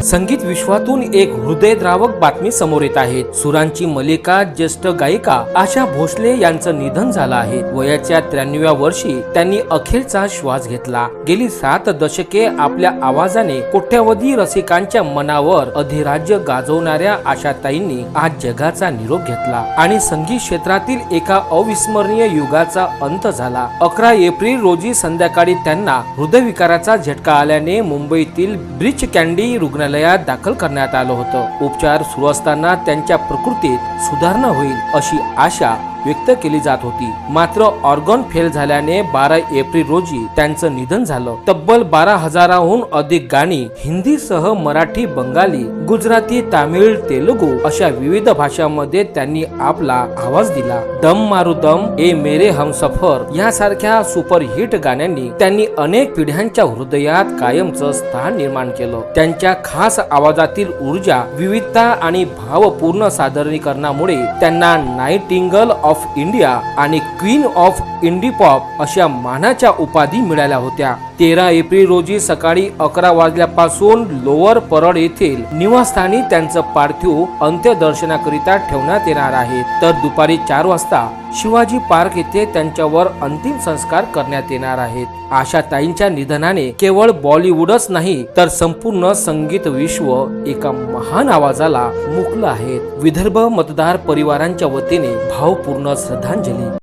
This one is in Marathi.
संगीत विश्वातून एक हृदयद्रावक बातमी समोर येत आहे। सुरांची मलिका ज्येष्ठ गायिका आशा भोसले यांचं निधन झालं आहे। वयाच्या 93व्या वर्षी त्यांनी अखेरचा श्वास घेतला। गेली 7 दशके आपल्या आवाजाने कोट्यावधी रसिकांच्या मनावर अधिराज्य गाजवणाऱ्या आशाताईंनी आज जगाचा निरोप घेतला आणि संगीत क्षेत्रातील एका अविस्मरणीय युगाचा अंत झाला। 11 एप्रिल रोजी संध्याकाळी त्यांना हृदयविकाराचा झटका आल्याने मुंबईतील ब्रीच कँडी रुग्णालयात दाखल करण्यात आलं होतं। उपचार सुरू असताना त्यांच्या प्रकृतीत सुधारणा होईल अशी आशा व्यक्त केली जात होती, मात्र ऑर्गन फेल झाल्याने 12 एप्रिल रोजी त्यांचं निधन झालं। तब्बल 12,000हून अधिक गाणी हिंदीसह मराठी, बंगाली, गुजराती, तामिळ, तेलुगू अशा विविध भाषांमध्ये त्यांनी आपला आवाज दिला। दम मारू दम, ए मेरे हमसफर यासारख्या सुपरहिट गाण्यांनी त्यांनी अनेक पिढ्यांच्या हृदयात कायमचं स्थान निर्माण केलं। त्यांच्या खास आवाजातील ऊर्जा, विविधता आणि भावपूर्ण सादरीकरणामुळे त्यांना नाइटिंगेल ऑफ इंडिया आणि क्वीन ऑफ इंडी पॉप अशा मानाच्या उपाधी मिळाल्या होत्या। 13 एप्रिल रोजी सकाळी 11 वाजल्यापासून लोअर परळ येथील निवासस्थानी त्यांचं पार्थिव अंत्यदर्शनाकरिता ठेवण्यात येणार आहे, तर दुपारी 4 वाजता शिवाजी पार्क येथे त्यांच्यावर अंतिम संस्कार करण्यात येणार आहेत। आशाताईंच्या निधनाने केवळ बॉलिवूडच नाही तर संपूर्ण संगीत विश्व एका महान आवाजाला मुकलं आहे। विदर्भ मतदार परिवारांच्या वतीने भावपूर्ण श्रद्धांजली।